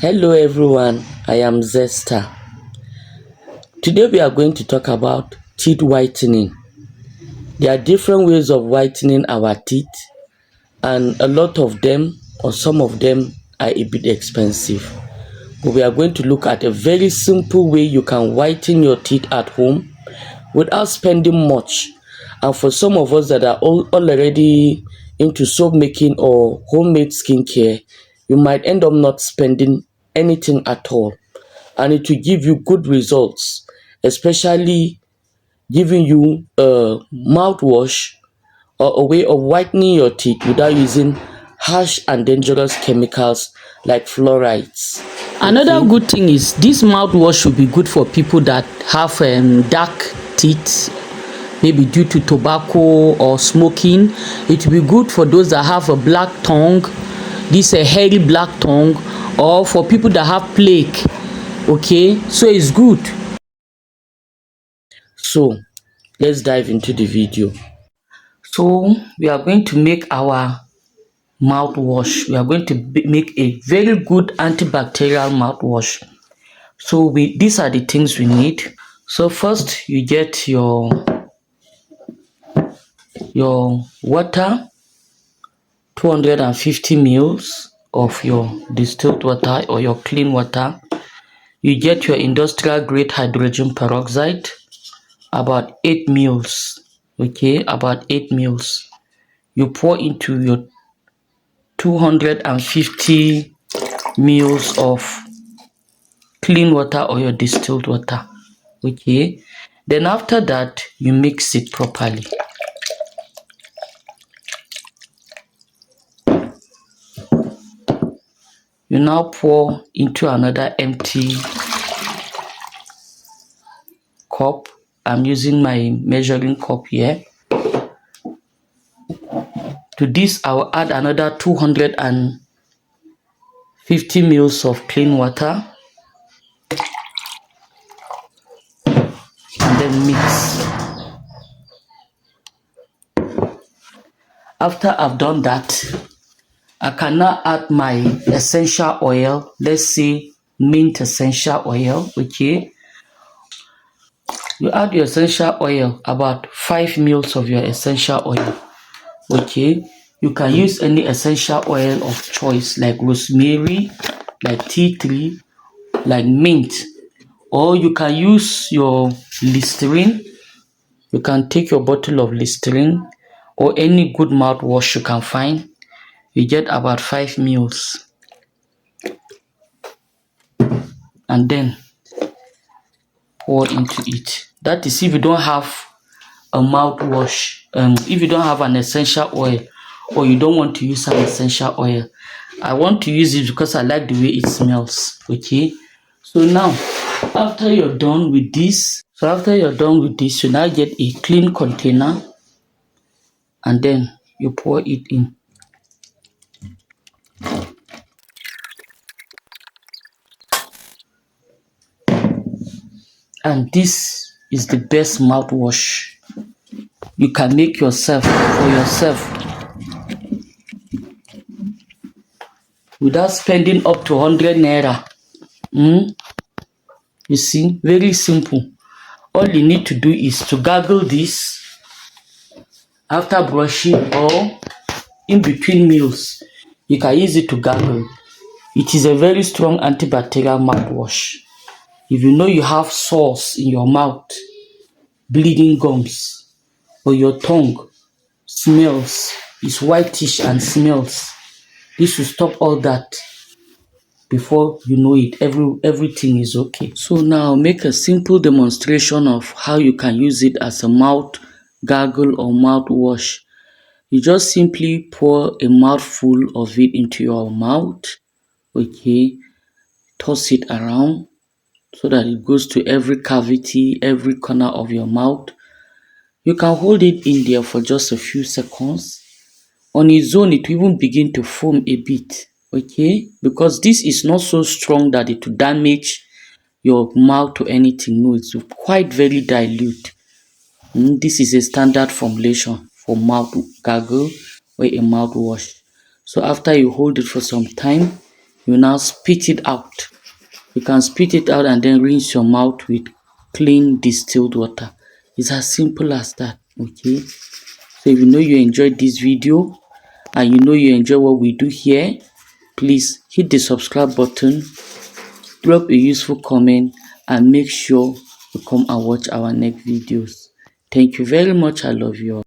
Hello everyone, I am Zesta. Today we are going to talk about teeth whitening. There are different ways of whitening our teeth, and a lot of them or some of them are a bit expensive. But we are going to look at a very simple way you can whiten your teeth at home without spending much. And for some of us that are already into soap making or homemade skincare, you might end up not spending anything at all, and it will give you good results, especially giving you a mouthwash or a way of whitening your teeth without using harsh and dangerous chemicals like fluorides. Another good thing is this mouthwash should be good for people that have dark teeth, maybe due to tobacco or smoking. It will be good for those that have a black tongue, this a hairy black tongue, or for people that have plaque. Okay, so it's good. So let's dive into the video. So we are going to make our mouthwash. We are going to make a very good antibacterial mouthwash. So these are the things we need. So first you get your water, 250 ml of your distilled water or your clean water. You get your industrial grade hydrogen peroxide, about 8 ml. Okay, about 8 ml. You pour into your 250 ml of clean water or your distilled water. Okay, then after that you mix it properly. You now pour into another empty cup. I'm using my measuring cup here. To this I will add another 250 ml of clean water and then mix. After I've done that, I can now add my essential oil, let's say mint essential oil. Okay, you add your essential oil, about 5 ml of your essential oil. Okay, you can use any essential oil of choice like rosemary, like tea tree, like mint, or you can use your Listerine. You can take your bottle of Listerine or any good mouthwash you can find. You get about 5 ml, and then pour into it. That is if you don't have a mouthwash, if you don't have an essential oil, or you don't want to use an essential oil. I want to use it because I like the way it smells. Okay, so now after you're done with this, you now get a clean container and then you pour it in. And this is the best mouthwash you can make yourself for yourself without spending up to 100 naira. You see, very simple. All you need to do is to gargle this after brushing or in between meals. You can use it to gargle. It is a very strong antibacterial mouthwash. If you know you have sores in your mouth, bleeding gums, or your tongue smells, is whitish and smells, this will stop all that. Before you know it, everything is okay. So now make a simple demonstration of how you can use it as a mouth gargle or mouthwash. You just simply pour a mouthful of it into your mouth. Okay, toss it around so that it goes to every cavity, every corner of your mouth. You can hold it in there for just a few seconds. On its own, it will even begin to foam a bit. Okay, because this is not so strong that it will damage your mouth or anything. No, it's quite very dilute. This is a standard formulation for mouth gargle or a mouthwash. So after you hold it for some time, You now spit it out. You can spit it out and then rinse your mouth with clean distilled water. It's as simple as that, okay? So if you know you enjoyed this video and you know you enjoy what we do here, please hit the subscribe button, drop a useful comment, and make sure you come and watch our next videos. Thank you very much. I love you all.